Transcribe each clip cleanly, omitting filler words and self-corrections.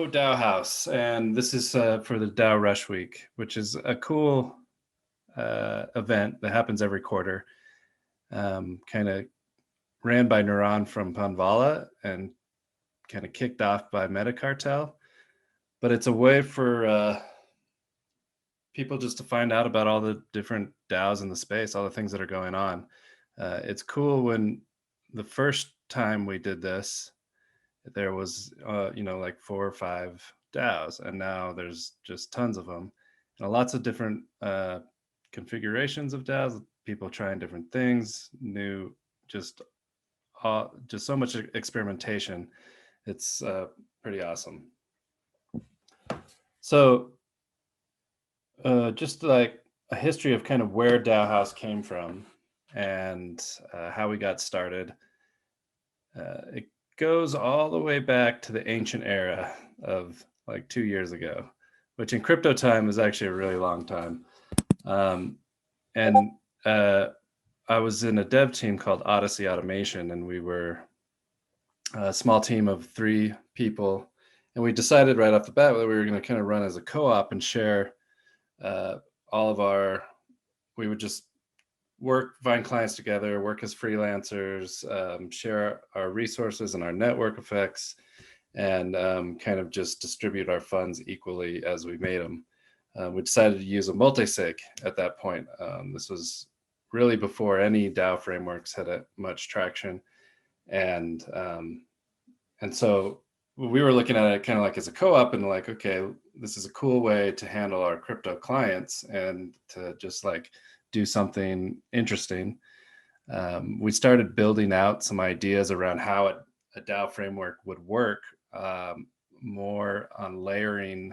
Hello, DAOhaus, and this is for the DAO Rush Week, which is a cool event that happens every quarter. Kind of ran by Neuron from Panvala and kind of kicked off by Metacartel, but it's a way for people just to find out about all the different DAOs in the space, all the things that are going on. It's cool. When the first time we did this, there was like 4 or 5 DAOs, and now there's just tons of them, and lots of different configurations of DAOs, people trying different things, new, just so much experimentation. It's pretty awesome. So just like a history of kind of where DAOhaus came from and how we got started. It goes all the way back to the ancient era of like 2 years ago, which in crypto time is actually a really long time. I was in a dev team called Odyssey Automation, and we were a small team of 3 people. And we decided right off the bat that we were going to kind of run as a co-op and share we would just find clients together, work as freelancers, share our resources and our network effects, and kind of just distribute our funds equally as we made them. We decided to use a multi-sig at that point. This was really before any DAO frameworks had much traction. And so we were looking at it kind of like as a co-op, and like, okay, this is a cool way to handle our crypto clients and to just like do something interesting. We started building out some ideas around how a DAO framework would work, more on layering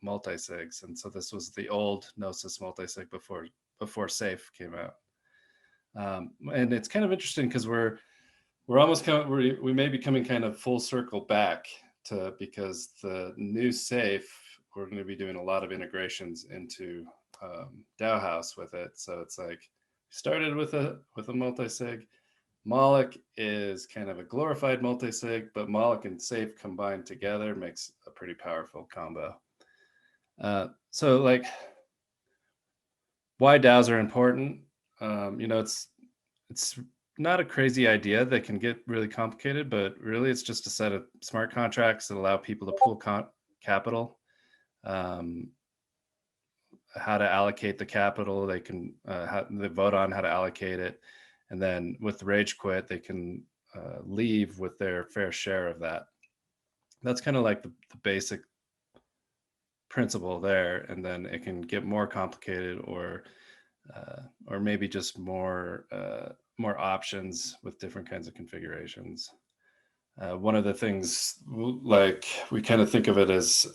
multi-sigs. And so this was the old Gnosis multi-sig before Safe came out. And it's kind of interesting because we're almost we may be coming kind of full circle back to, because the new Safe, we're going to be doing a lot of integrations into DAOhaus with it. So it's like started with a multi-sig. Moloch is kind of a glorified multi-sig, but Moloch and Safe combined together makes a pretty powerful combo. So like, why DAOs are important? It's not a crazy idea that can get really complicated, but really it's just a set of smart contracts that allow people to pool capital, how to allocate the capital. They can they vote on how to allocate it, and then with rage quit they can leave with their fair share of that. That's kind of like the basic principle there, and then it can get more complicated, or maybe just more options with different kinds of configurations. One of the things, like, we kind of think of it as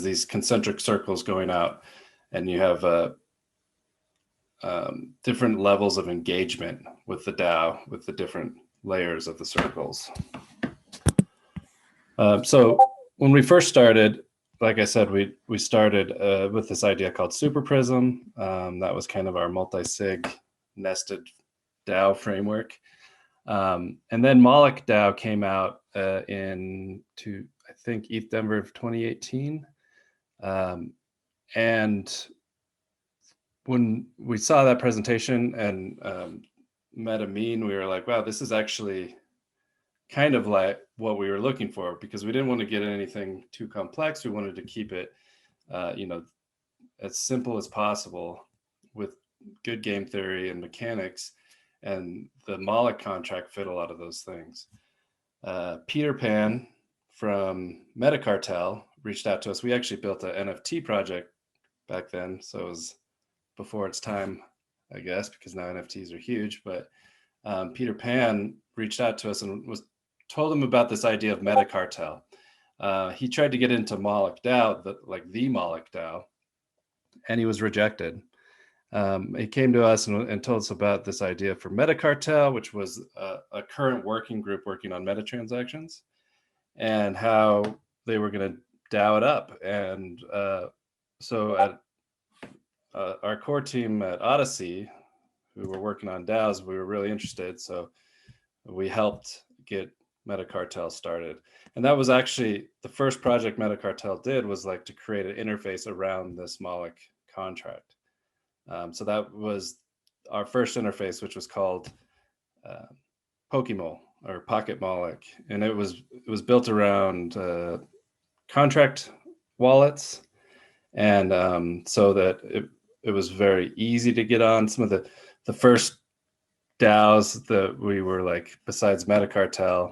these concentric circles going out, and you have different levels of engagement with the DAO, with the different layers of the circles. So when we first started, like I said, we started with this idea called Super Prism. That was kind of our multi-sig nested DAO framework. And then Moloch DAO came out I think ETH Denver of 2018. And when we saw that presentation and met Amin, we were like, wow, this is actually kind of like what we were looking for, because we didn't want to get anything too complex. We wanted to keep it, as simple as possible with good game theory and mechanics. And the Moloch contract fit a lot of those things. Peter Pan from Metacartel reached out to us. We actually built an NFT project back then, so it was before its time, I guess, because now NFTs are huge. But Peter Pan reached out to us and told him about this idea of Metacartel. He tried to get into Moloch DAO, the Moloch DAO, and he was rejected. He came to us and told us about this idea for Metacartel, which was a current working group working on meta transactions, and how they were going to DAO it up. And so at our core team at Odyssey, who were working on DAOs, we were really interested. So we helped get Metacartel started. And that was actually the first project Metacartel did, was like to create an interface around this Moloch contract. So that was our first interface, which was called Pokemol, or Pocket Moloch, and it was built around contract wallets, and so that it was very easy to get on. Some of the first DAOs that we were like, besides Metacartel,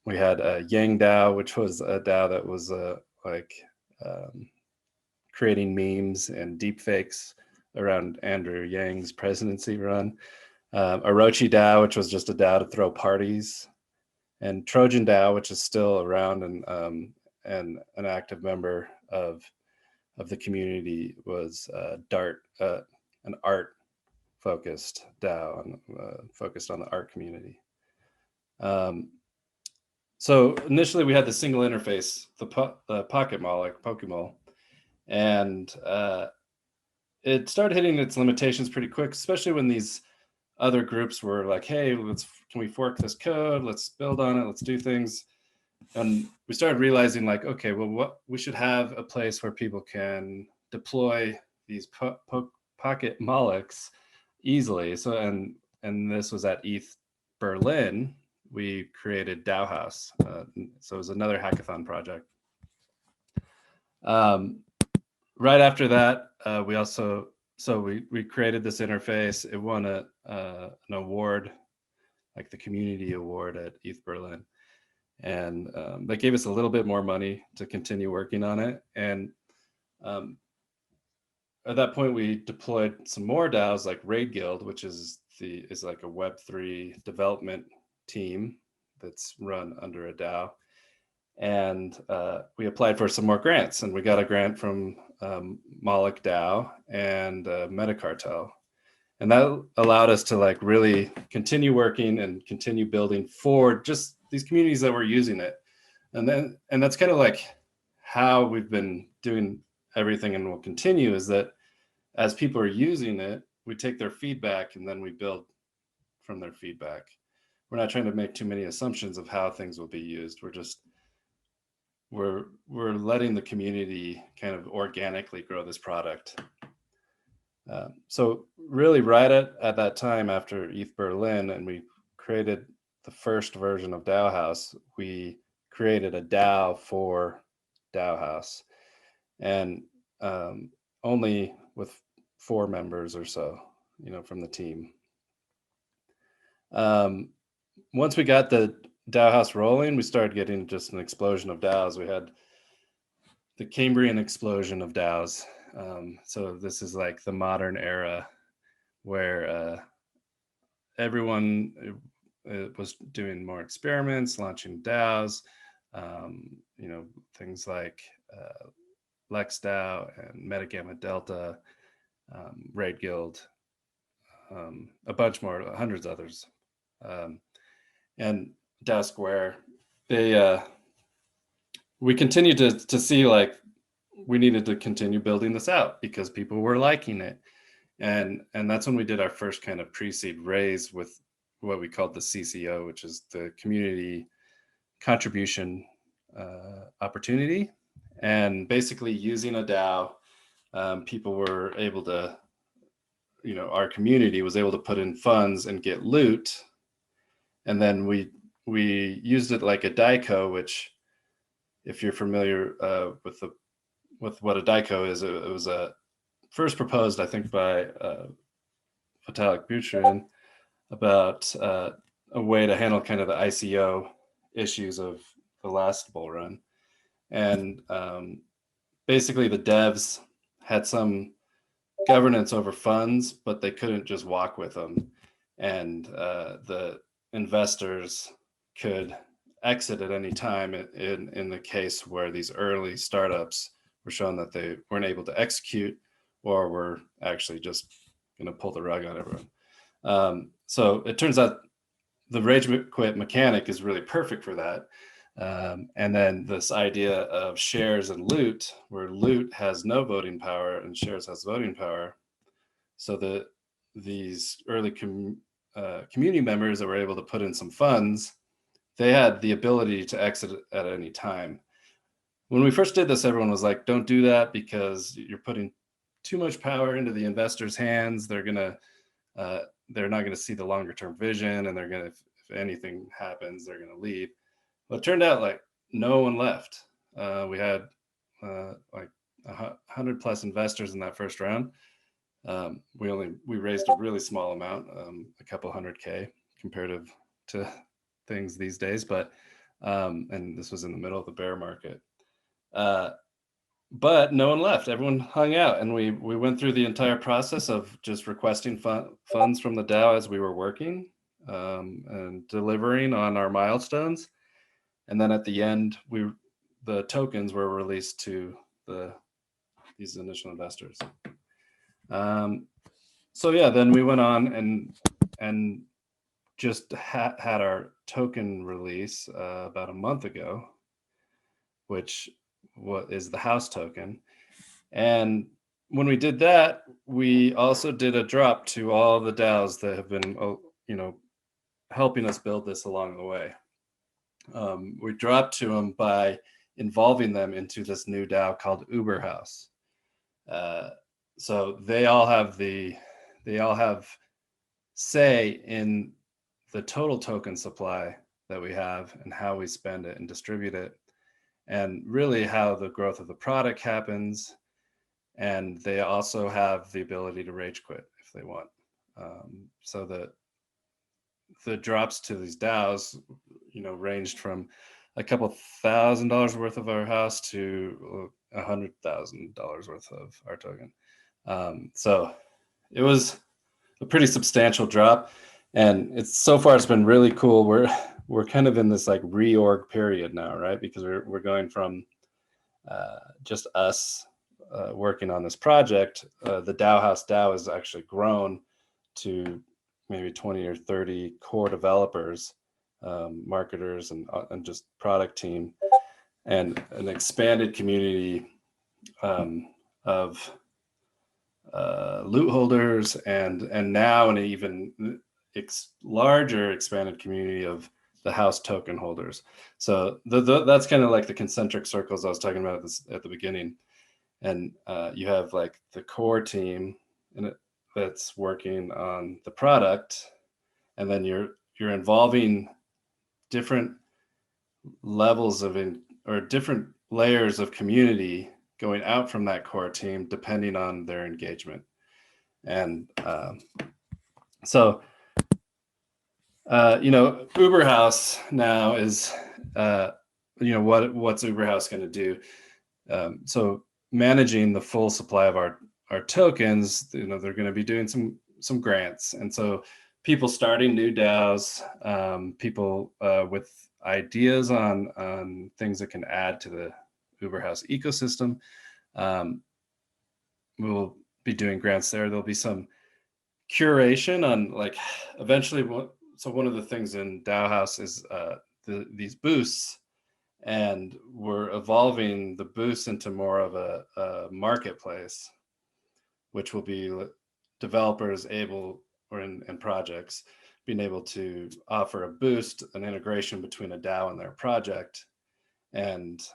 we had Yang DAO, which was a DAO that was like creating memes and deepfakes around Andrew Yang's presidency run. Orochi DAO, which was just a DAO to throw parties, and Trojan DAO, which is still around and an active member of the community, was Dart, an art focused DAO, and focused on the art community. So initially we had the single interface, the Pocket Moloch, Pokemol, and it started hitting its limitations pretty quick, especially when these other groups were like, hey, can we fork this code? Let's build on it. Let's do things. And we started realizing like, okay, well, we should have a place where people can deploy these Pocket Molochs easily. So, and this was at ETH Berlin. We created DAOhaus. So it was another hackathon project. Right after that, we created this interface. It won an award, like the community award at ETH Berlin. And that gave us a little bit more money to continue working on it. And at that point, we deployed some more DAOs, like Raid Guild, which is like a Web3 development team that's run under a DAO. And we applied for some more grants, and we got a grant from Moloch DAO and Metacartel. And that allowed us to like really continue working and continue building for just these communities that were using it. And that's kind of like how we've been doing everything, and will continue, is that as people are using it, we take their feedback and then we build from their feedback. We're not trying to make too many assumptions of how things will be used. We're letting the community kind of organically grow this product. So really right at that time, after ETH Berlin, and we created the first version of DAOhaus, we created a DAO for DAOhaus, and only with 4 members or so, from the team. Once we got the DAOhaus rolling, we started getting just an explosion of DAOs. We had the Cambrian explosion of DAOs. So this is like the modern era where everyone was doing more experiments, launching DAOs, things like Lex DAO and Metagamma Delta, Raid Guild, a bunch more, hundreds of others, and DAO Square. We continued to see like we needed to continue building this out because people were liking it. And that's when we did our first kind of pre-seed raise with what we called the CCO, which is the Community Contribution Opportunity. And basically using a DAO, people were able to, our community was able to put in funds and get loot. And then we used it like a DICO, which, if you're familiar with what a DICO is, it was first proposed, I think, by Vitalik Buterin, about a way to handle kind of the ICO issues of the last bull run. And basically the devs had some governance over funds, but they couldn't just walk with them. And the investors could exit at any time in the case where these early startups were shown that they weren't able to execute, or were actually just going to pull the rug on everyone. So it turns out the rage quit mechanic is really perfect for that. And then this idea of shares and loot, where loot has no voting power and shares has voting power. So these early community members that were able to put in some funds they had the ability to exit at any time. When we first did this, everyone was like, don't do that because you're putting too much power into the investors' hands. They're not going to see the longer term vision, and they're going to, if anything happens, they're going to leave. Well, it turned out like no one left. We had like 100+ investors in that first round. We raised a really small amount, a couple $100K comparative to things these days, but and this was in the middle of the bear market. But no one left. Everyone hung out, and we went through the entire process of just requesting funds from the DAO as we were working, and delivering on our milestones. And then at the end, the tokens were released to these initial investors. So yeah, then we went on and just had our token release about a month ago, which is the house token. And when we did that, we also did a drop to all the DAOs that have been, helping us build this along the way. We dropped to them by involving them into this new DAO called DAOhaus. So they all have say in the total token supply that we have and how we spend it and distribute it, and really how the growth of the product happens. And they also have the ability to rage quit if they want. So the drops to these DAOs, ranged from a couple $1,000s worth of our house to $100,000 worth of our token. So it was a pretty substantial drop, and it's been really cool. We're kind of in this like reorg period now, right? Because we're going from just us working on this project. The DAOhaus DAO has actually grown to maybe 20 or 30 core developers, marketers, and just product team, and an expanded community of loot holders, and now an even larger expanded community of the house token holders. So that's kind of like the concentric circles I was talking about at the beginning. And you have like the core team that's working on the product, and then you're involving different levels or different layers of community going out from that core team depending on their engagement. And so DAOhaus now is what's DAOhaus going to do? So managing the full supply of our tokens, they're going to be doing some grants, and so people starting new DAOs, people with ideas on things that can add to the DAOhaus ecosystem, we'll be doing grants there. There'll be some curation on like eventually. So one of the things in DAOhaus is these boosts. And we're evolving the boost into more of a marketplace, which will be developers and projects being able to offer a boost, an integration between a DAO and their project, and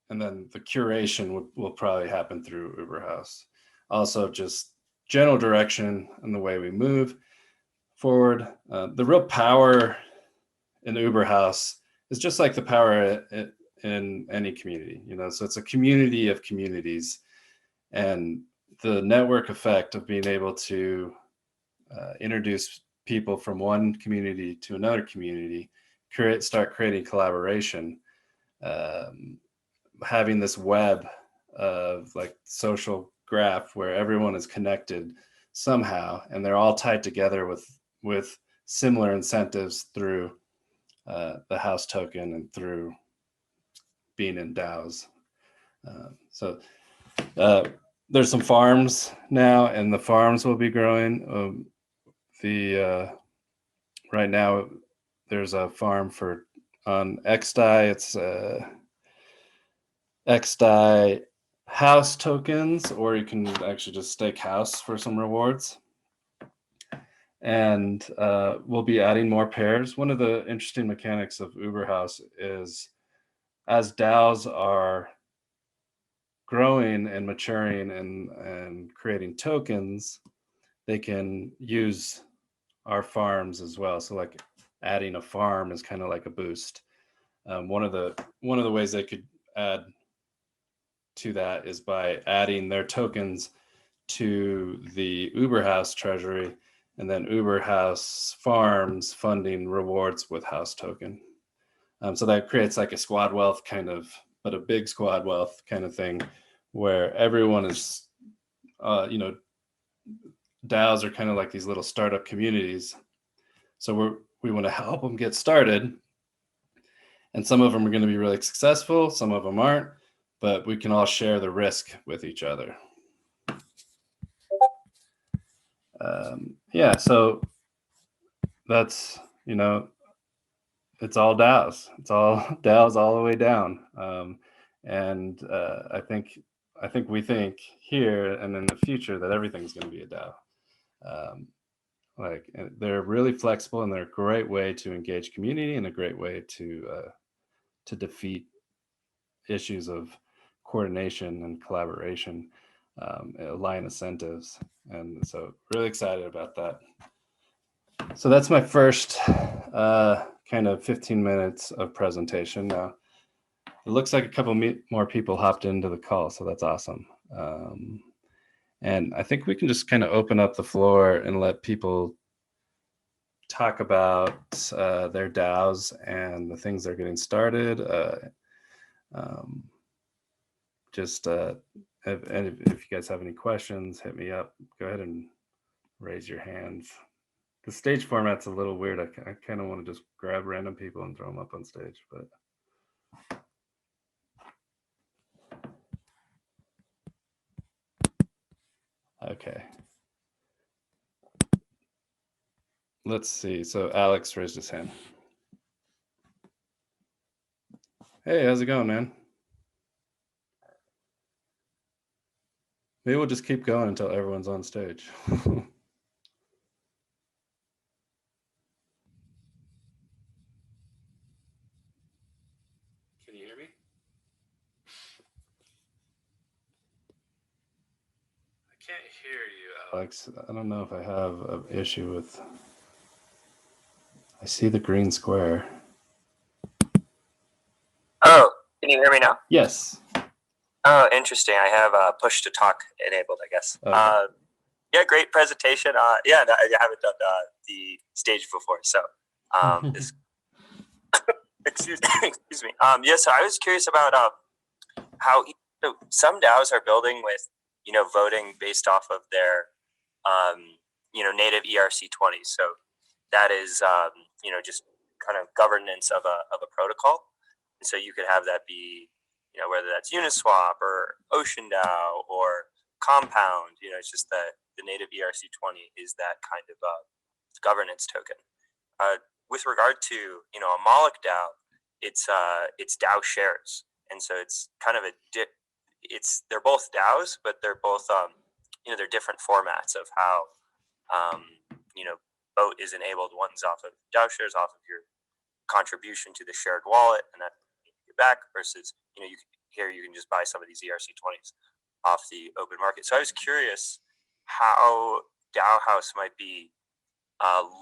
then the curation will probably happen through DAOhaus. Also, just general direction and the way we move forward. The real power in DAOhaus is just like the power in any community, so it's a community of communities, and the network effect of being able to introduce people from one community to another community, start creating collaboration, having this web of like social graph where everyone is connected somehow, and they're all tied together with similar incentives through the house token and through being in DAOs. So there's some farms now, and the farms will be growing. Right now there's a farm on XDAI. It's XDAI house tokens, or you can actually just stake house for some rewards. And we'll be adding more pairs. One of the interesting mechanics of DAOhaus is as DAOs are growing and maturing and creating tokens, they can use our farms as well. So like adding a farm is kind of like a boost. One of the ways they could add to that is by adding their tokens to the DAOhaus treasury, and then DAOhaus farms funding rewards with house token. So that creates like a squad wealth kind of, but a big squad wealth kind of thing, where everyone is, DAOs are kind of like these little startup communities. So we want to help them get started. And some of them are going to be really successful, some of them aren't, but we can all share the risk with each other. Yeah, so that's, it's all DAOs. It's all DAOs all the way down. And I think we think here and in the future that everything's going to be a DAO. Like they're really flexible, and they're a great way to engage community and a great way to defeat issues of coordination and collaboration, align incentives. And so really excited about that. So that's my first kind of 15 minutes of presentation. Now, it looks like a couple more people hopped into the call, so that's awesome. And I think we can just kind of open up the floor and let people talk about their DAOs and the things they're getting started. If you guys have any questions, hit me up. Go ahead and raise your hands. The stage format's a little weird. I kind of want to just grab random people and throw them up on stage, but. Okay. Let's see. So Alex raised his hand. Hey, how's it going, man? Maybe we'll just keep going until everyone's on stage. Can you hear me? I can't hear you, Alex. I don't know if I have an issue with. I see the green square. Oh, can you hear me now? Yes. Oh, interesting. I have push to talk enabled, I guess. Okay. Yeah, great presentation. Yeah, I haven't done the stage before, so this. excuse me. Yeah, so I was curious about how some DAOs are building with voting based off of their native ERC20. So that is just kind of governance of a protocol. And so you could have that be whether that's Uniswap or Ocean DAO or Compound. It's just the native ERC20 is that kind of governance token. With regard to a Moloch DAO, it's DAO shares, and so it's kind of they're both DAOs, but they're both they're different formats of how vote is enabled. One's off of DAO shares, off of your contribution to the shared wallet, and that you get back, versus you can just buy some of these ERC20s off the open market. So I was curious how DAOhaus might be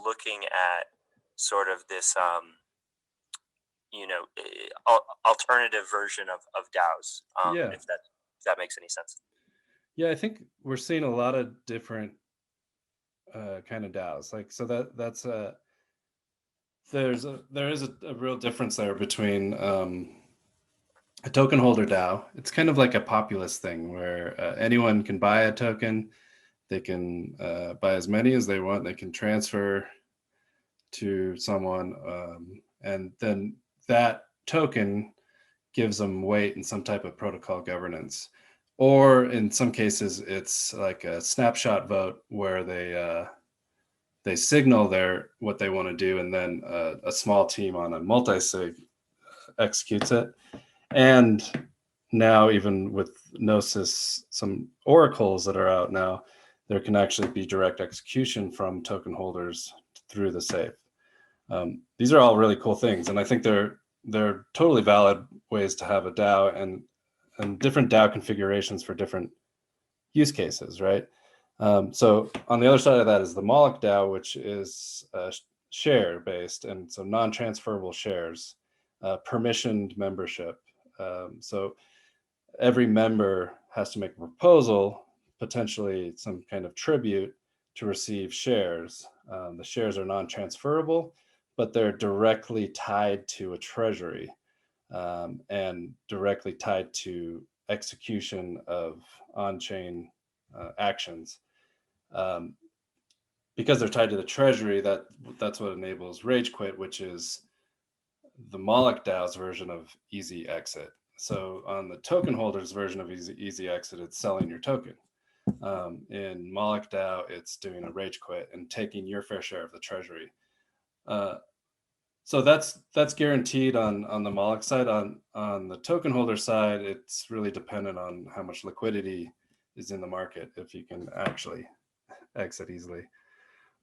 looking at sort of this alternative version of DAOs, yeah. if that makes any sense. Yeah, I think we're seeing a lot of different kind of DAOs. Like, so that's there is a real difference there between a token holder DAO. It's kind of like a populist thing where anyone can buy a token. They can buy as many as they want. They can transfer to someone, and then that token gives them weight in some type of protocol governance. Or in some cases, it's like a snapshot vote where they signal what they want to do, and then a small team on a multi-sig executes it. And now, even with Gnosis, some oracles that are out now, there can actually be direct execution from token holders through the safe. These are all really cool things, and I think they're totally valid ways to have a DAO and different DAO configurations for different use cases, right? So on the other side of that is the Moloch DAO, which is share based, and so non-transferable shares, permissioned membership. So every member has to make a proposal, potentially some kind of tribute, to receive shares. The shares are non-transferable, but they're directly tied to a treasury and directly tied to execution of on-chain actions. Because they're tied to the treasury, that's what enables Rage Quit, which is the Moloch DAO's version of easy exit. So on the token holders version of easy exit, it's selling your token. In Moloch DAO, it's doing a Rage Quit and taking your fair share of the treasury. So that's guaranteed on the Moloch side. On the token holder side, it's really dependent on how much liquidity is in the market, if you can actually exit easily.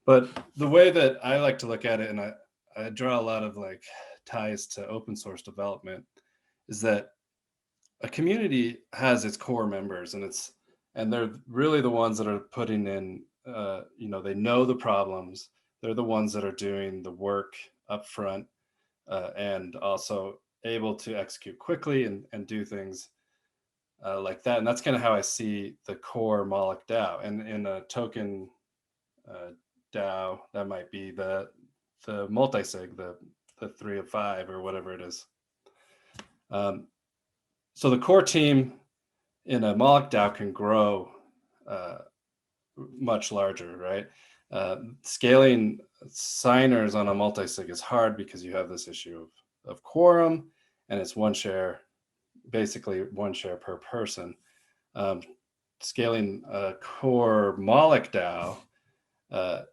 But the way that I like to look at it, and I draw a lot of like ties to open source development, is that a community has its core members, and they're really the ones that are putting in, they know the problems. They're the ones that are doing the work up front and also able to execute quickly and do things like that. And that's kind of how I see the core Moloch DAO. And in a token DAO, that might be the multi-sig, the 3 of 5 or whatever it is. So the core team in a Moloch DAO can grow much larger, right? Scaling signers on a multi-sig is hard because you have this issue of quorum, and it's basically one share per person. Scaling a core Moloch DAO,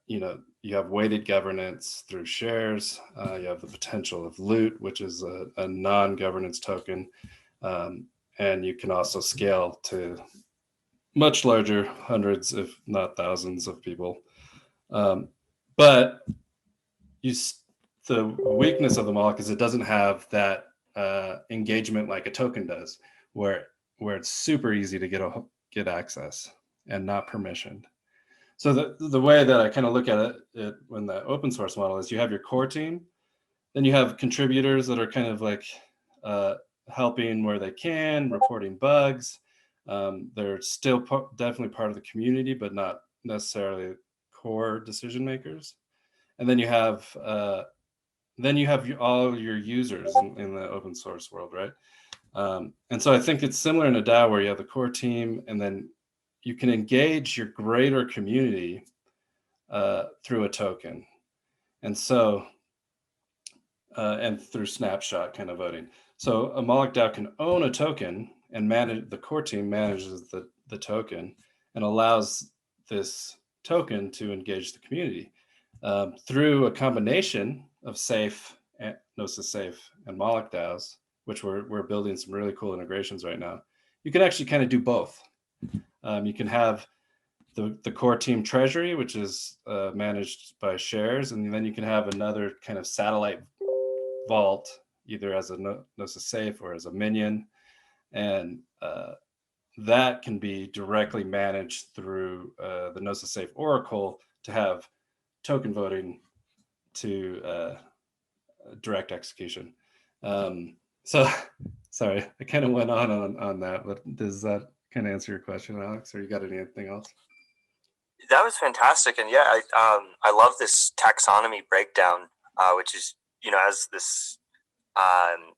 you have weighted governance through shares. You have the potential of loot, which is a non-governance token. And you can also scale to much larger, hundreds, if not thousands of people. But the weakness of the Moloch is it doesn't have that engagement like a token does, where it's super easy to get access and not permissioned. So the way that I kind of look at it when the open source model is, you have your core team, then you have contributors that are kind of like helping where they can, reporting bugs. They're still definitely part of the community, but not necessarily core decision makers. And then you have all your users in the open source world, right? And so I think it's similar in a DAO where you have the core team, and then you can engage your greater community through a token. And so, and through snapshot kind of voting. So a Moloch DAO can own a token and the core team manages the token and allows this token to engage the community through a combination of Safe, Gnosis Safe, and Moloch DAOs, which we're building some really cool integrations right now. You can actually kind of do both. You can have the core team treasury, which is managed by shares, and then you can have another kind of satellite vault, either as a Gnosis Safe or as a minion, and that can be directly managed through the Gnosis Safe Oracle to have token voting to direct execution. So sorry, I kind of went on that, but does that kind of answer your question, Alex, or you got anything else? That was fantastic, and yeah, I love this taxonomy breakdown, which is, as these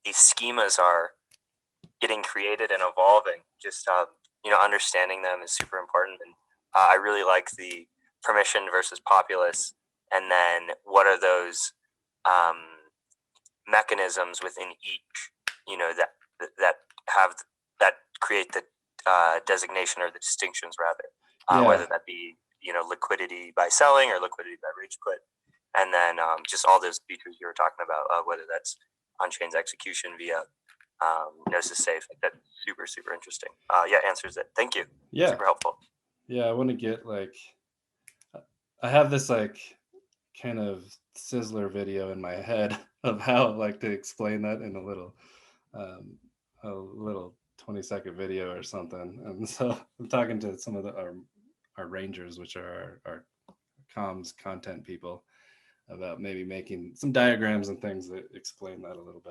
schemas are getting created and evolving, just understanding them is super important. And I really like the permission versus populace, and then what are those mechanisms within each, that create the designation or the distinctions, rather, whether that be liquidity by selling or liquidity by Rage Quit, and then just all those features you were talking about, whether that's on-chain execution via Gnosis Safe. That's super, super interesting. Answers it. Thank you. Yeah, super helpful. Yeah, I want to get like, I have this like kind of sizzler video in my head of how like to explain that in um, a little 20-second video or something. And so I'm talking to some of our rangers, which are our comms content people, about maybe making some diagrams and things that explain that a little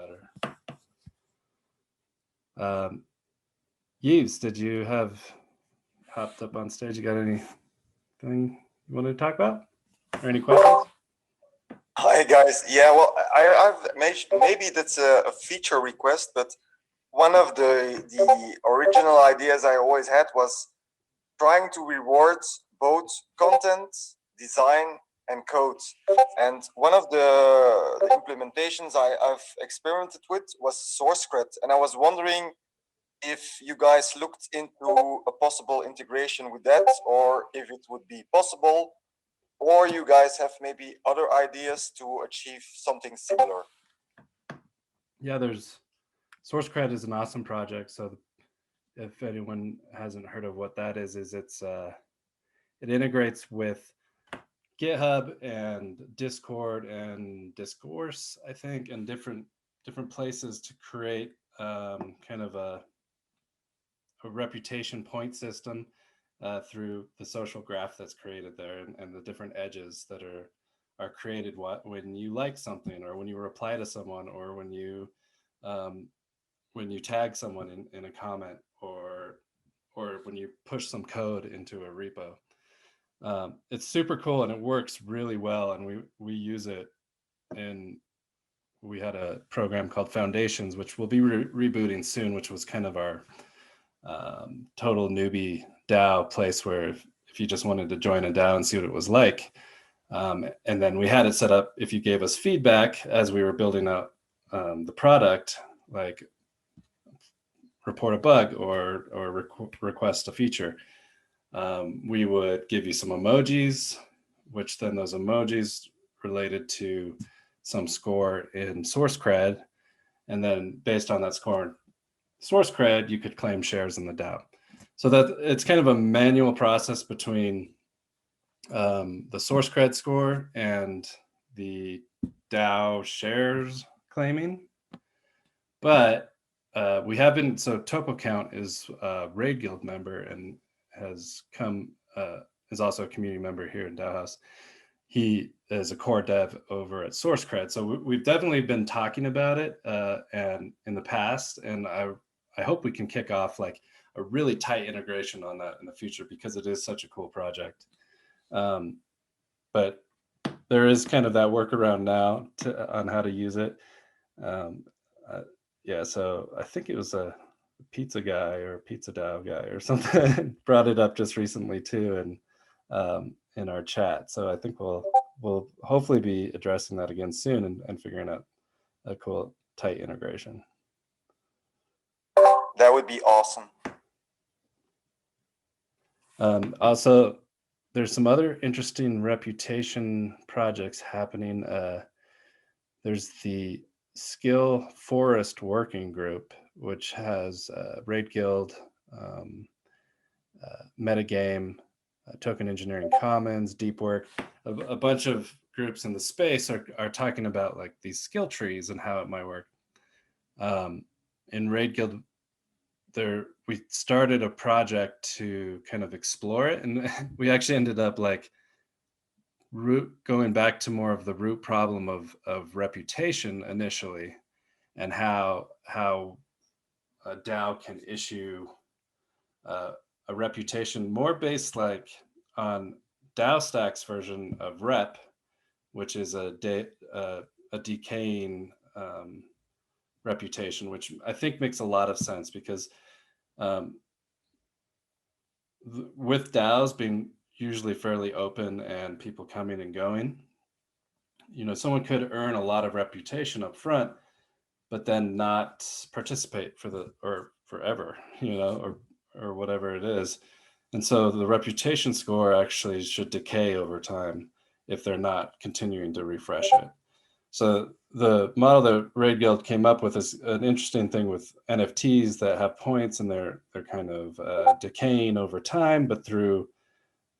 better. Yves, did you have hopped up on stage? You got anything you wanted to talk about, or any questions? Hi guys. Yeah, well, I've maybe that's a feature request, but one of the original ideas I always had was trying to reward both content, design, and code. And one of the implementations I've experimented with was SourceCred, and I was wondering if you guys looked into a possible integration with that, or if it would be possible, or you guys have maybe other ideas to achieve something similar. Yeah, there's SourceCred is an awesome project. So if anyone hasn't heard of what that is it integrates with GitHub and Discord and Discourse, I think, and different places to create kind of a reputation point system through the social graph that's created there, and the different edges that are created when you like something, or when you reply to someone, or when you tag someone in a comment, or when you push some code into a repo. It's super cool and it works really well, and we use it we had a program called Foundations, which we'll be rebooting soon, which was kind of our total newbie DAO place where if you just wanted to join a DAO and see what it was like. And then we had it set up, if you gave us feedback as we were building out the product, like report a bug or request a feature, we would give you some emojis, which then those emojis related to some score in SourceCred. And then based on that score in SourceCred, you could claim shares in the DAO. So that it's kind of a manual process between the SourceCred score and the DAO shares claiming. But we have been, so TopoCount is a Raid Guild member and has come, is also a community member here in DAOhaus. He is a core dev over at SourceCred. So we've definitely been talking about it and in the past, and I hope we can kick off like a really tight integration on that in the future, because it is such a cool project. But there is kind of that workaround now on how to use it. Yeah, so I think it was a pizza guy or a pizza DAO guy or something brought it up just recently too, and in our chat. So I think we'll hopefully be addressing that again soon and figuring out a cool tight integration. That would be awesome. Also, there's some other interesting reputation projects happening. There's the Skill Forest Working Group, which has Raid Guild, Metagame, Token Engineering Commons, Deep Work. A bunch of groups in the space are talking about like these skill trees and how it might work. In Raid Guild, we started a project to kind of explore it, and we actually ended up like going back to more of the root problem of reputation initially, and how a DAO can issue a reputation more based like on DAOstack's version of rep, which is a decaying reputation, which I think makes a lot of sense, because with DAOs being usually fairly open and people coming and going, someone could earn a lot of reputation up front, but then not participate or forever, or whatever it is. And so the reputation score actually should decay over time if they're not continuing to refresh it. So the model that Raid Guild came up with is an interesting thing with NFTs that have points, and they're kind of decaying over time, but through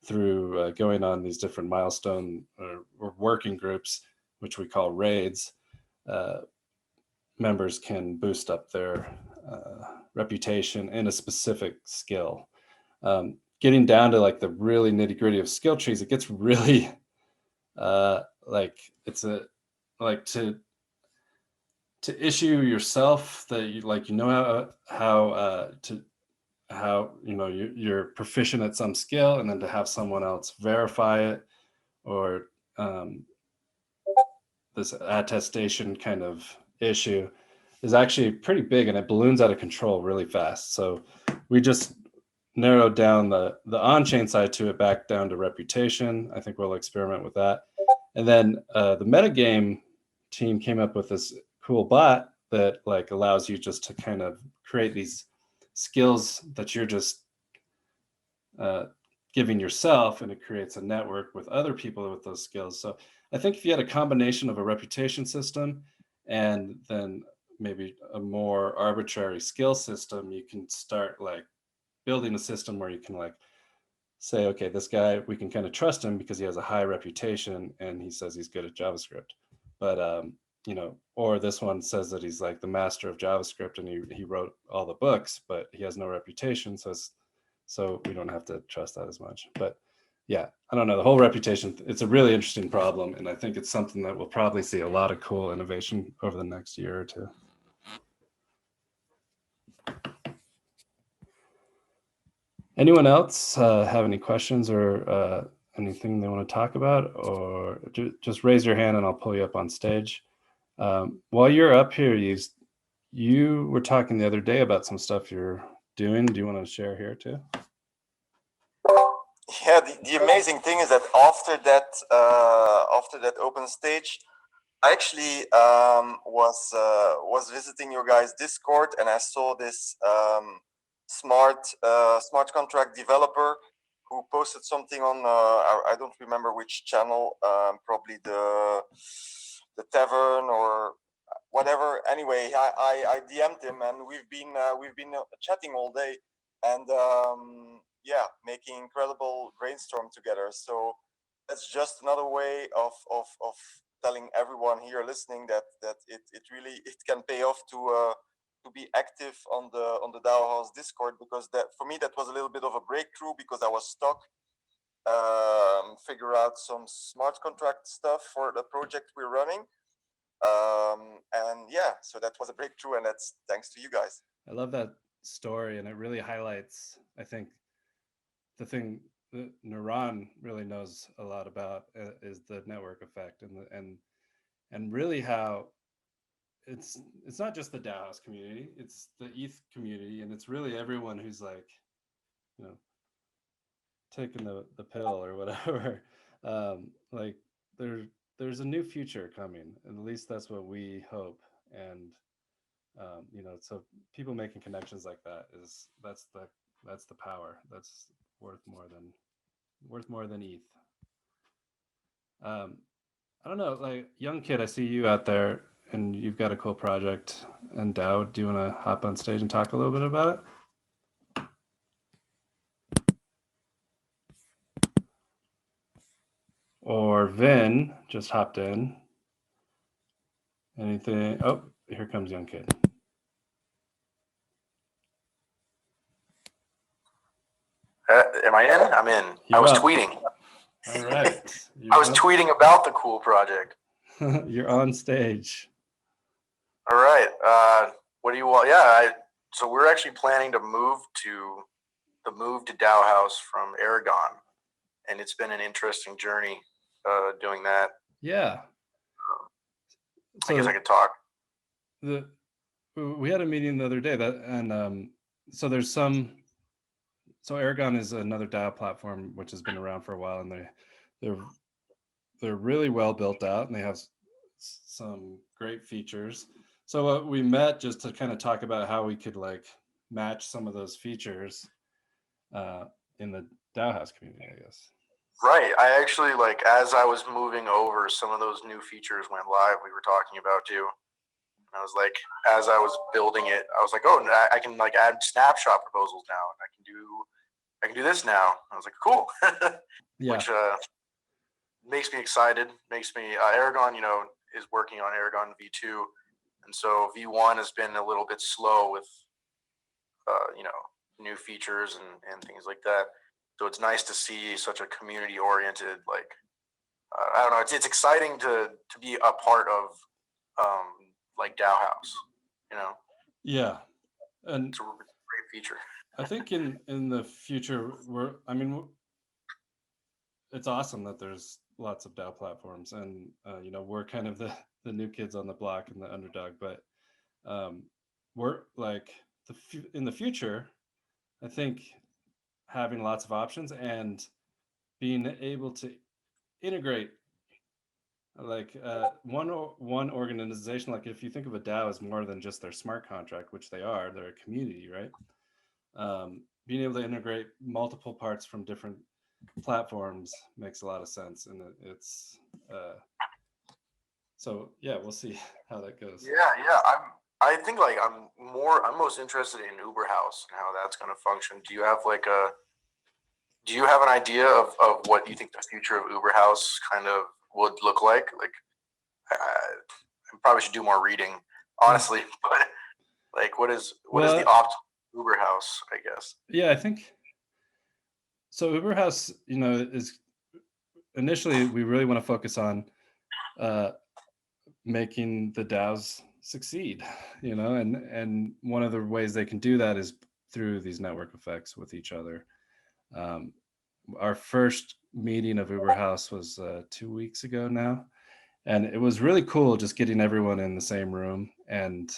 through going on these different milestone or working groups, which we call raids, members can boost up their reputation in a specific skill. Getting down to like the really nitty gritty of skill trees, it gets really like it's a like to issue yourself that you like, you know, how you know you're proficient at some skill, and then to have someone else verify it, or this attestation kind of issue is actually pretty big, and it balloons out of control really fast. So we just narrowed down the on-chain side to it back down to reputation. I think we'll experiment with that. And then the metagame team came up with this cool bot that like allows you just to kind of create these skills that you're just giving yourself, and it creates a network with other people with those skills. So I think if you had a combination of a reputation system and then maybe a more arbitrary skill system, you can start like building a system where you can like say, okay, this guy, we can kind of trust him because he has a high reputation and he says he's good at JavaScript. But you know, or this one says that he's like the master of JavaScript and he wrote all the books, but he has no reputation, so we don't have to trust that as much. But yeah, I don't know, the whole reputation, it's a really interesting problem, and I think it's something that we'll probably see a lot of cool innovation over the next year or two. Anyone else have any questions or anything they want to talk about, or just raise your hand and I'll pull you up on stage. While you're up here, you were talking the other day about some stuff you're doing. Do you want to share here too? Yeah, the amazing thing is that after that open stage, I actually was visiting your guys' Discord, and I saw this smart contract developer who posted something on I don't remember which channel, probably the tavern or whatever. Anyway, I DM'd him, and we've been chatting all day, and yeah, making incredible brainstorm together. So that's just another way of telling everyone here listening that it really can pay off to be active on the DAOhaus Discord, because that for me that was a little bit of a breakthrough, because I was stuck figure out some smart contract stuff for the project we're running, and yeah, so that was a breakthrough, and that's thanks to you guys. I love that story, and it really highlights, I think, the thing that Naran really knows a lot about is the network effect, and really how it's not just the DAOhaus community, it's the ETH community, and it's really everyone who's like, you know, taking the pill or whatever. Like there's a new future coming, and at least that's what we hope. And you know, so people making connections like that that's the power. That's worth more than ETH. I don't know, like young kid, I see you out there and you've got a cool project and DAO. Do you want to hop on stage and talk a little bit about it? Or Vin just hopped in. Anything? Oh, here comes young kid. Am I in? I'm in. I was tweeting. All right. I was tweeting about the cool project. You're on stage. All right. What do you want? Yeah. So we're actually planning to move to DAOhaus from Aragon, and it's been an interesting journey doing that. Yeah. So I guess I could talk. We had a meeting the other day so there's some. So Aragon is another DAO platform which has been around for a while, and they're really well built out, and they have some great features. So we met just to kind of talk about how we could like match some of those features in the DAOhaus community, I guess. Right. I actually, like, as I was moving over, some of those new features went live. We were talking about too. I was like, as I was building it, I was like, oh, I can like add snapshot proposals now, and I can do I can do this now. I was like, cool. Yeah. Which makes me excited. Makes me Aragon, is working on Aragon V2, and so V1 has been a little bit slow with new features and things like that. So it's nice to see such a community oriented, like I don't know, it's exciting to be a part of like DAOhaus, Yeah, and it's a great feature. I think in the future, it's awesome that there's lots of DAO platforms, and we're kind of the new kids on the block and the underdog, but we're like in the future, I think having lots of options and being able to integrate like one organization, like if you think of a DAO as more than just their smart contract, which they are, they're a community, right? Being able to integrate multiple parts from different platforms makes a lot of sense, and it's so yeah, we'll see how that goes. Yeah. I think like I'm most interested in DAOhaus and how that's going to function. Do you have an idea of what you think the future of DAOhaus kind of would look like? Like, I probably should do more reading, honestly. But like, what is the optimal DAOhaus, I guess? Yeah, I think so. DAOhaus, is initially we really want to focus on making the DAOs succeed, and one of the ways they can do that is through these network effects with each other. Our first meeting of DAOhaus was 2 weeks ago now, and it was really cool just getting everyone in the same room. And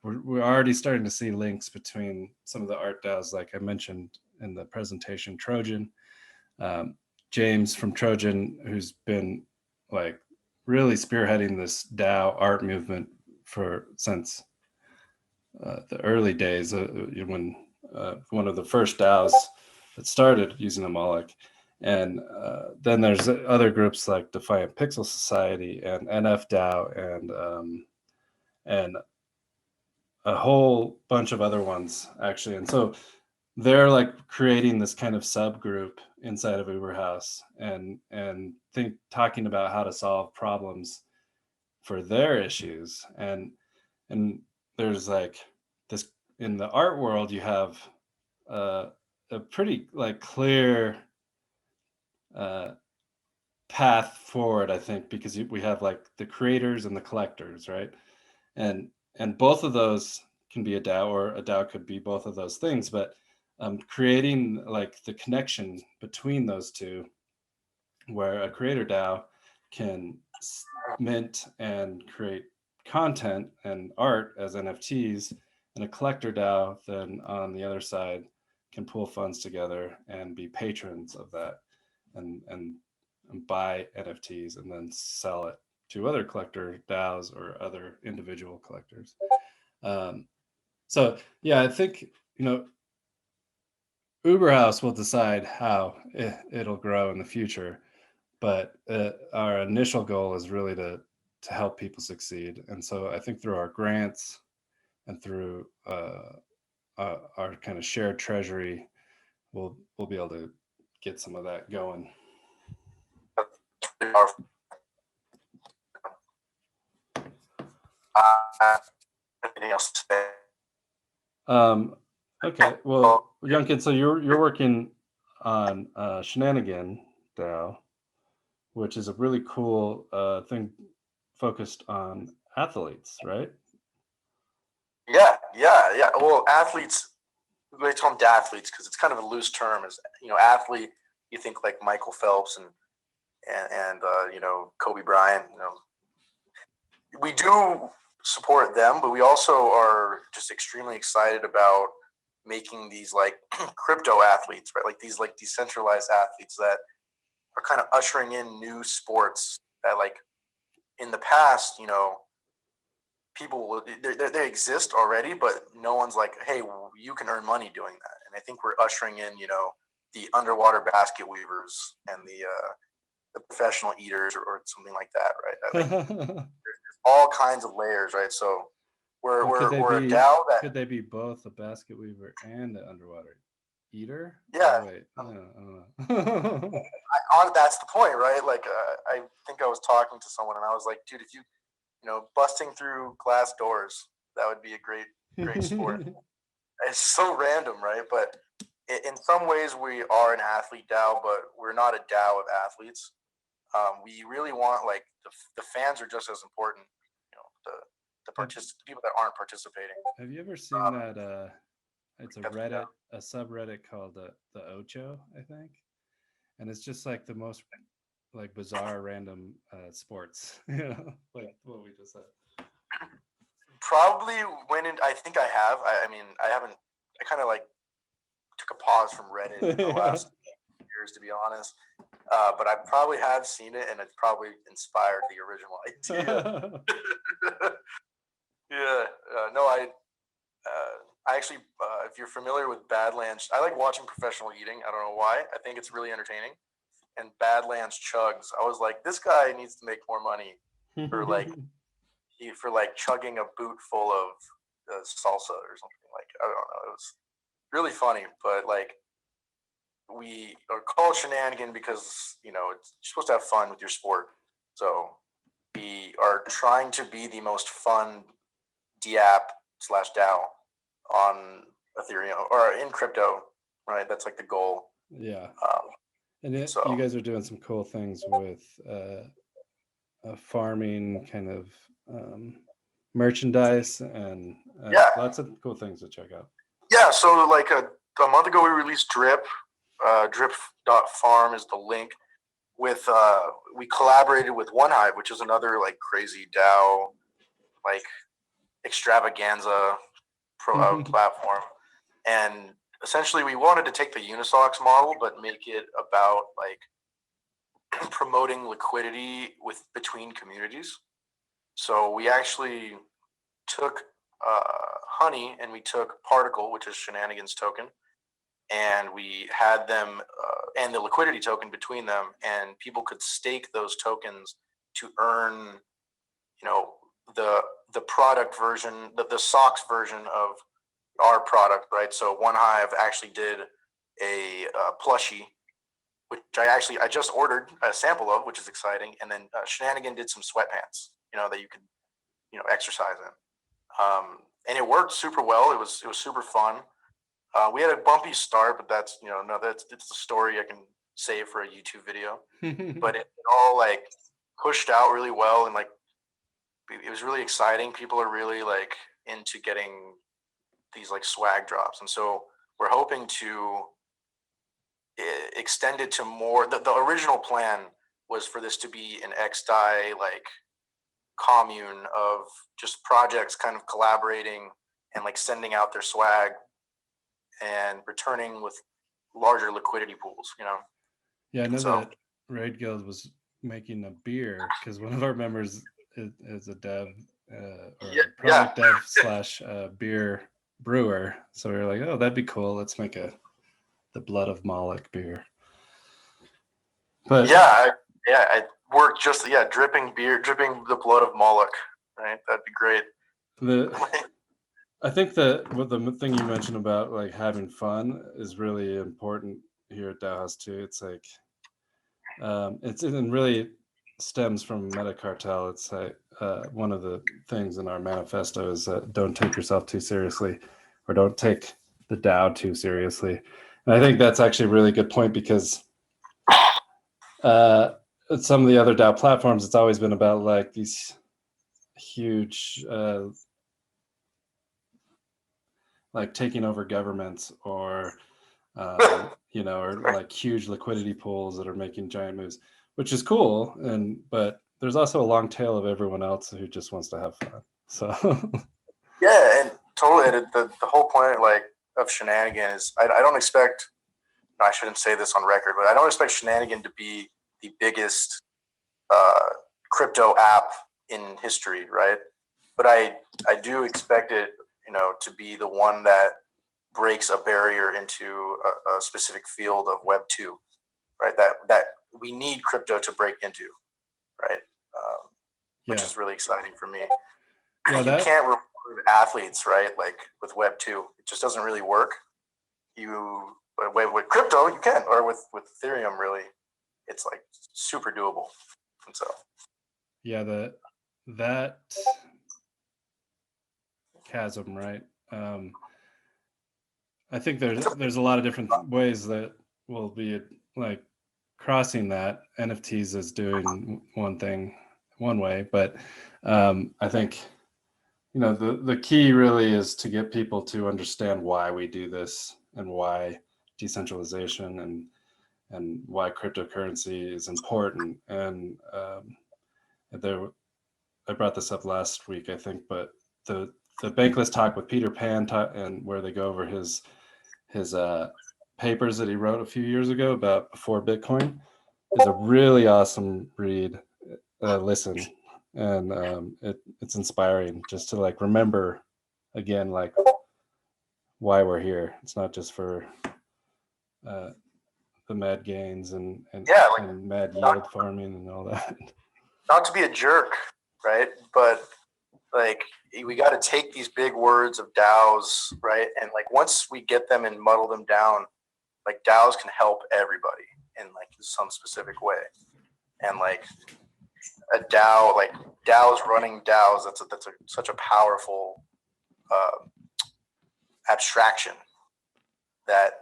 we're already starting to see links between some of the art DAOs, like I mentioned in the presentation, Trojan. James from Trojan, who's been like really spearheading this DAO art movement since the early days, when one of the first DAOs that started using a Moloch. And then there's other groups like Defiant Pixel Society and NF and a whole bunch of other ones, actually. And so they're like creating this kind of subgroup inside of DAOhaus and talking about how to solve problems for their issues. And there's like this in the art world, you have a pretty like clear path forward, I think, because we have like the creators and the collectors, right? And both of those can be a DAO, or a DAO could be both of those things, but creating like the connection between those two, where a creator DAO can mint and create content and art as NFTs, and a collector DAO then on the other side can pool funds together and be patrons of that and buy NFTs and then sell it to other collector DAOs or other individual collectors. So yeah, I think DAOhaus will decide how it'll grow in the future, but our initial goal is really to help people succeed. And so I think through our grants and through our kind of shared treasury, we'll be able to get some of that going. Anything else to say? Okay, well, Youngkin, so you're working on Shenanigan DAO, which is a really cool thing focused on athletes, right? Yeah. Well, athletes, they call them athletes because it's kind of a loose term. As athlete, you think like Michael Phelps and Kobe Bryant. We do support them, but we also are just extremely excited about making these like crypto athletes, right? Like these like decentralized athletes that are kind of ushering in new sports that like in the past, people they exist already, but no one's like, hey, you can earn money doing that. And I think we're ushering in, the underwater basket weavers and the professional eaters or something like that, right? Like, all kinds of layers, right? So we're a DAO that could they be both a basket weaver and an underwater? eater? Yeah. Oh, wait. I don't know. That's the point, right? Like, I think I was talking to someone and I was like, dude, if you busting through glass doors, that would be a great sport. It's so random, right? But in some ways, we are an athlete DAO, but we're not a DAO of athletes. We really want, like, the fans are just as important. The people that aren't participating. Have you ever seen that? It's a Reddit, a subreddit called the Ocho, I think, and it's just like the most like bizarre random sports, like what we just said. Probably I think I have. I mean, I haven't. I kind of like took a pause from Reddit in the last years, to be honest. But I probably have seen it, and it's probably inspired the original idea. Yeah. No, I actually, if you're familiar with Badlands, I like watching professional eating. I don't know why. I think it's really entertaining. And Badlands Chugs, I was like, this guy needs to make more money for chugging a boot full of salsa or something. Like, I don't know. It was really funny, but like, we are called Shenanigan because you're supposed to have fun with your sport. So we are trying to be the most fun DApp/DAO on Ethereum or in crypto, right? That's like the goal. Yeah. And you guys are doing some cool things with a farming kind of merchandise and lots of cool things to check out. Yeah. So like a month ago, we released Drip. Drip.farm is the link. We collaborated with OneHive, which is another like crazy DAO, like extravaganza platform, and essentially we wanted to take the Unisocks model but make it about like promoting liquidity between communities. So we actually took Honey and we took Particle, which is Shenanigan's token, and we had them and the liquidity token between them, and people could stake those tokens to earn the product version, the socks version of our product, right? So OneHive actually did a plushie, which I just ordered a sample of, which is exciting. And then Shenanigan did some sweatpants, that you could, exercise in. And it worked super well. It was super fun. We had a bumpy start, but that's, it's the story I can save for a YouTube video. But it all like pushed out really well, and like it was really exciting. People are really like into getting these like swag drops, and so we're hoping to extend it to more. The original plan was for this to be an XDAI like commune of just projects kind of collaborating and like sending out their swag and returning with larger liquidity pools, Yeah, I know that Raid Guild was making a beer because one of our members is a dev product dev / beer brewer. So we were like, oh, that'd be cool. Let's make the Blood of Moloch beer. But I worked just dripping the blood of Moloch, right? That'd be great. I think that the thing you mentioned about like having fun is really important here at DAOhaus too. It's like it really stems from Metacartel. It's like one of the things in our manifesto is don't take yourself too seriously, or don't take the DAO too seriously. And I think that's actually a really good point, because some of the other DAO platforms, it's always been about like these huge like taking over governments, or or like huge liquidity pools that are making giant moves, which is cool. But there's also a long tail of everyone else who just wants to have fun. So yeah, and totally. The whole point like of Shenanigan is I don't expect. I shouldn't say this on record, but I don't expect Shenanigan to be the biggest crypto app in history, right? But I do expect it, to be the one that breaks a barrier into a specific field of Web 2, right? That we need crypto to break into, right? Which is really exciting for me. Yeah, you can't reward athletes, right? Like with Web 2, it just doesn't really work. with crypto you can, or with Ethereum, really, it's like super doable. And so yeah, that chasm, right? I think there's a lot of different ways that will be like crossing that. NFTs is doing one way, but I think the key really is to get people to understand why we do this and why decentralization and why cryptocurrency is important. And I brought this up last week, I think, but the Bankless talk with Peter Pan and where they go over his papers that he wrote a few years ago about before Bitcoin is a really awesome read. Listen, and it's inspiring just to like remember again like why we're here. It's not just for the mad gains and mad yield farming and all that. Not to be a jerk, right? But like we got to take these big words of DAOs, right? And like once we get them and muddle them down, like DAOs can help everybody in like some specific way. And like a DAO, like DAOs running DAOs, that's such a powerful abstraction that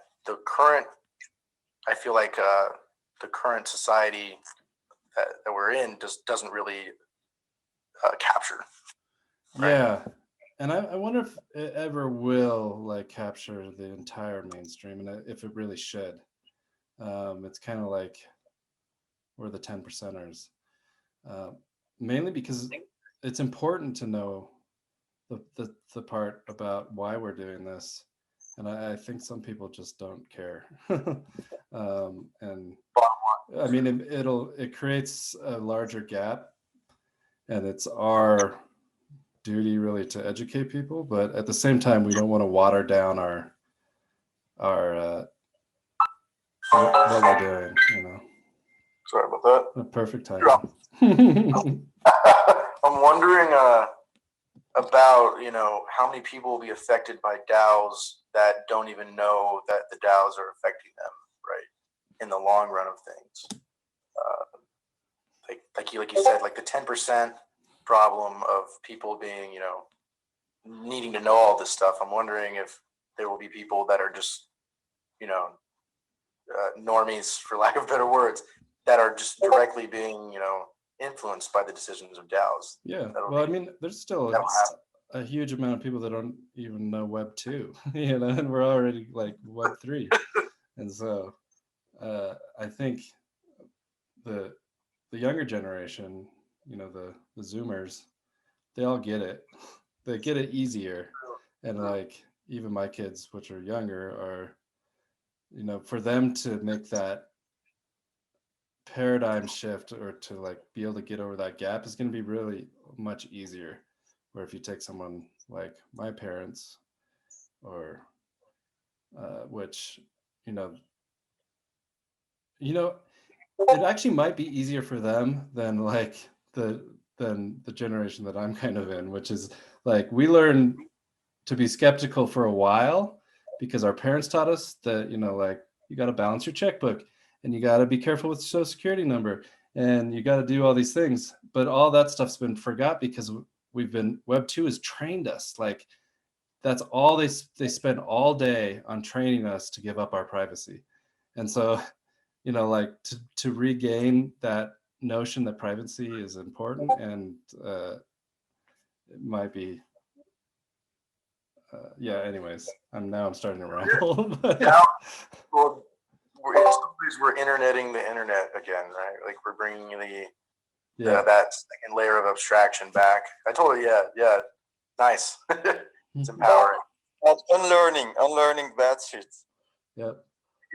I feel like the current society that we're in just doesn't really capture. Right? Yeah. And I wonder if it ever will like capture the entire mainstream, and if it really should. It's kind of like we're the 10%ers, mainly because it's important to know the part about why we're doing this, and I think some people just don't care. And I mean, it creates a larger gap, and it's our duty really to educate people, but at the same time we don't want to water down our what we're doing, Sorry about that. A perfect time. I'm wondering about how many people will be affected by DAOs that don't even know that the DAOs are affecting them, right? In the long run of things, like you said, like the 10% problem of people being, needing to know all this stuff. I'm wondering if there will be people that are just, normies, for lack of better words, that are just directly being, influenced by the decisions of DAOs. Yeah. Well, I mean, there's still a huge amount of people that don't even know Web 2, and we're already like Web 3. And so I think the younger generation, the Zoomers, they all get it. They get it easier. And like even my kids, which are younger, are, for them to make that paradigm shift or to like be able to get over that gap is going to be really much easier. Where if you take someone like my parents, or which, it actually might be easier for them than like the generation that I'm kind of in, which is like we learn to be skeptical for a while because our parents taught us that, like you got to balance your checkbook and you got to be careful with social security number and you got to do all these things. But all that stuff's been forgot because Web 2 has trained us. Like that's all they spend all day on training us to give up our privacy. And so, like to regain that notion that privacy is important, and it might be anyways, I'm starting to ramble. Yeah. Well, we're interneting the internet again, right? Like we're bringing that second layer of abstraction back. I told you, yeah, nice. It's empowering. Unlearning bad shit. Yep.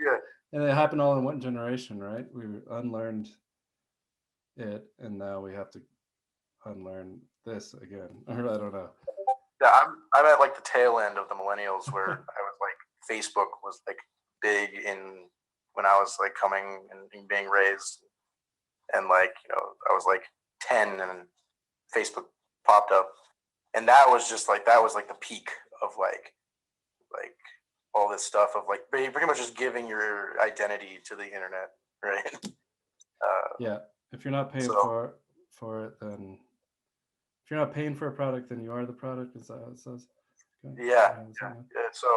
Yeah. And it happened all in one generation, right? We unlearned it, and now we have to unlearn this again. Or I don't know. Yeah, I'm at like the tail end of the millennials where I was like Facebook was like big in when I was like coming and being raised, and like I was like 10 and Facebook popped up, and that was like the peak of like all this stuff of like pretty much just giving your identity to the internet, right? Yeah. If you're not paying so- for it, then if you're not paying for a product, then you are the product. Is that how it says? Okay. Yeah. Yeah. So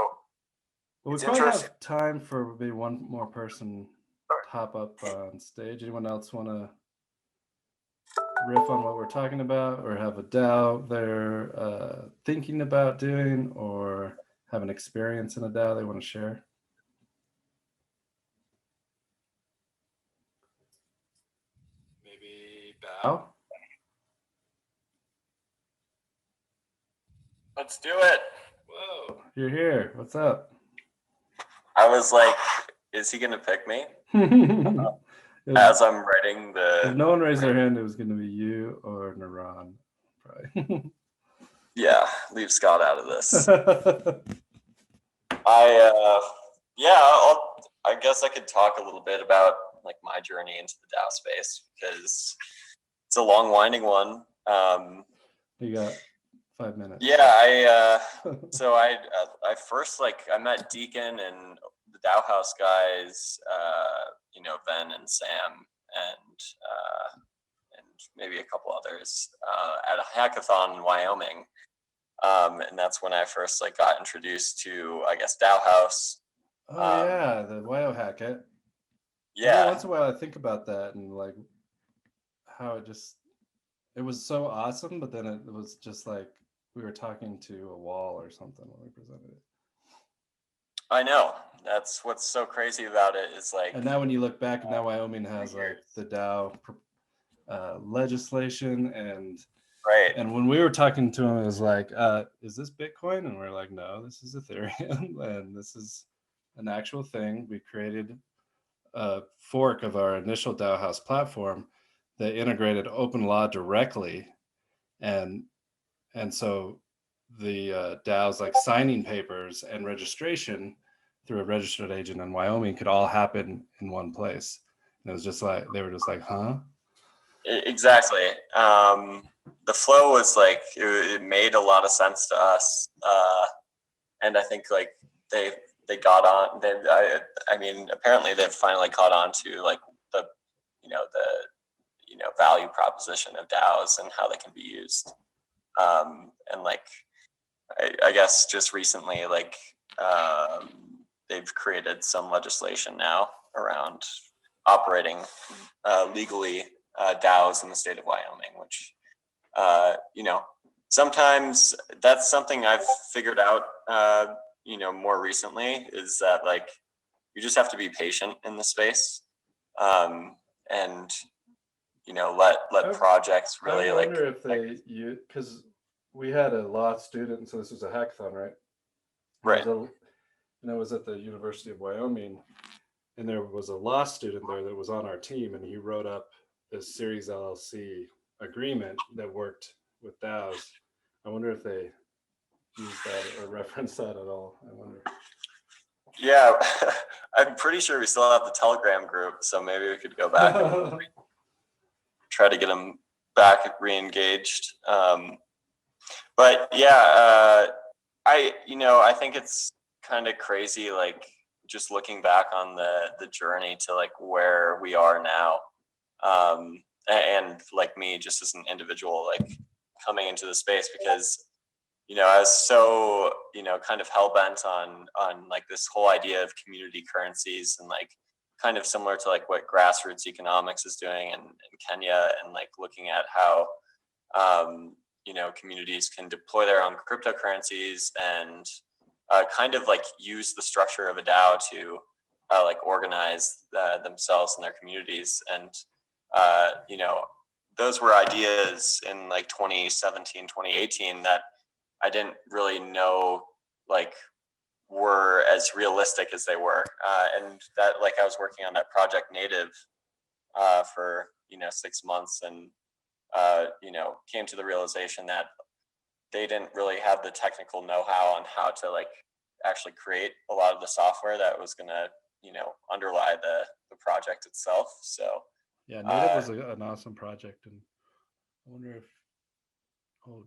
Well, we it's probably interesting. have time for maybe one more person to hop up on stage. Anyone else want to riff on what we're talking about, or have a DAO they're thinking about doing, or have an experience in a DAO they want to share? Maybe Bao? Let's do it. Whoa, you're here. What's up? I was like, is he gonna pick me as I'm writing If the? no one raised their hand, it was going to be you or Naran, probably. Yeah, leave Scott out of this. I guess I could talk a little bit about like my journey into the DAO space because it's a long, winding one. You got 5 minutes. Yeah, so I first I met Deacon and the DAOhaus guys, Ben and Sam and maybe a couple others at a hackathon in Wyoming. And that's when I first got introduced to, I guess, DAOhaus. Oh yeah, the WoW hack it. Yeah. Every once in a while I think about that and how it was so awesome, but then it was just like we were talking to a wall or something when we presented it. I know. That's what's so crazy about it is And now when you look back, now Wyoming has the DAO legislation and right. And when we were talking to him, it was like, is this Bitcoin? And we're like, no, this is Ethereum. And this is an actual thing. We created a fork of our initial DAOhaus platform that integrated open law directly. And so the DAOs signing papers and registration through a registered agent in Wyoming could all happen in one place. And it was just they were just like, huh? Exactly. The flow was it made a lot of sense to us, and I think they got on. I mean, apparently they've finally caught on to the value proposition of DAOs and how they can be used. And I guess just recently, they've created some legislation now around operating legally DAOs in the state of Wyoming, which, sometimes that's something I've figured out, more recently is that you just have to be patient in the space, and let projects really I wonder if because we had a law student, and so this was a hackathon, right? Right. And it was at the University of Wyoming, and there was a law student there that was on our team, and he wrote up this Series LLC agreement that worked with DAOs. I wonder if they used that or referenced that at all. I wonder. Yeah, I'm pretty sure we still have the Telegram group, so maybe we could go back and try to get them back re-engaged. But yeah, I think it's kind of crazy, just looking back on the journey to where we are now, and me just as an individual coming into the space, because I was so kind of hell-bent on this whole idea of community currencies and kind of similar to what grassroots economics is doing in Kenya, and looking at how communities can deploy their own cryptocurrencies and kind of use the structure of a DAO to organize themselves and their communities. And those were ideas in 2017, 2018 that I didn't really know were as realistic as they were. And that I was working on that Project Native for 6 months, and came to the realization that they didn't really have the technical know-how on how to actually create a lot of the software that was going to underlie the project itself. So yeah, Native was an awesome project, and I wonder if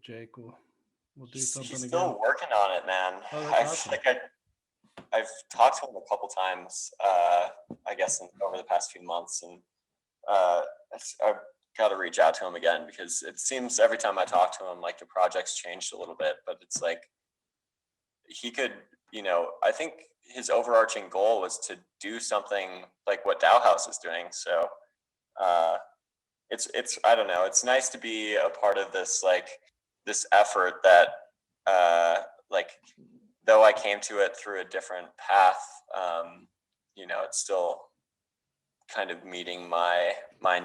Jake will do something he's again. still working on it, man. Oh, I awesome. think I've talked to him a couple times, I guess over the past few months, and I've got to reach out to him again, because it seems every time I talk to him, like the project's changed a little bit, but it's like he could, I think his overarching goal was to do something like what DAOhaus is doing. So it's I don't know, it's nice to be a part of this, like this effort that like, though I came to it through a different path, it's still kind of meeting my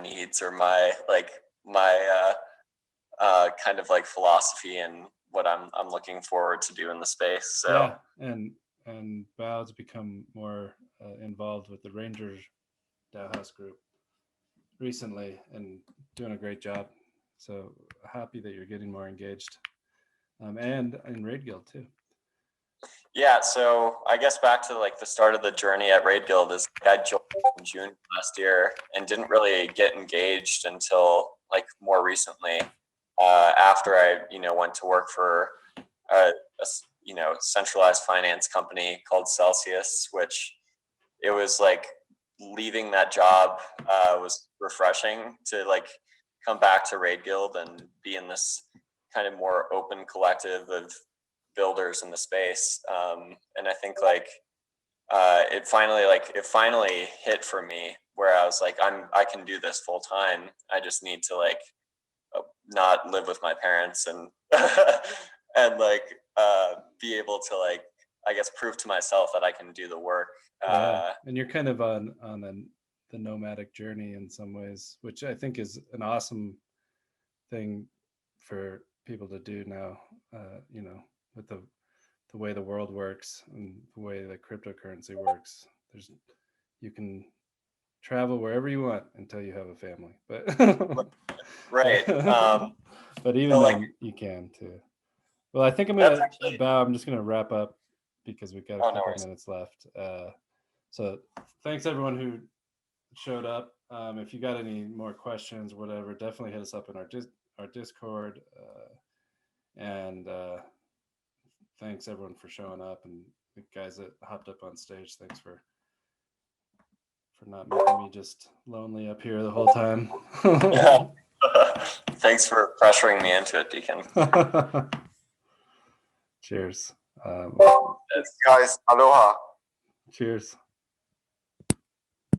needs, or my kind of like philosophy and what I'm looking forward to do in the space. So yeah, and Bao's become more involved with the Rangers DAOhaus group recently and doing a great job. So happy that you're getting more engaged, and in Raid Guild too. Yeah, so I guess back to like the start of the journey at Raid Guild is I joined in June last year and didn't really get engaged until like more recently, after I went to work for a centralized finance company called Celsius, which it was like leaving that job was refreshing to like come back to Raid Guild and be in this kind of more open collective of builders in the space, and I think like it finally hit for me, where I was like, I can do this full time. I just need to like not live with my parents and and like be able to like, I guess, prove to myself that I can do the work. Yeah, and you're kind of on the nomadic journey in some ways, which I think is an awesome thing for people to do now. With the way the world works and the way the cryptocurrency works, you can travel wherever you want until you have a family, but right. But even so, then like, you can too. Well, I think I'm just gonna wrap up because we've got a couple minutes left. So thanks everyone who showed up. If you got any more questions, whatever, definitely hit us up in our Discord, and thanks everyone for showing up, and the guys that hopped up on stage, thanks for not making me just lonely up here the whole time. Thanks for pressuring me into it, Deacon. Cheers. Guys, aloha. Cheers.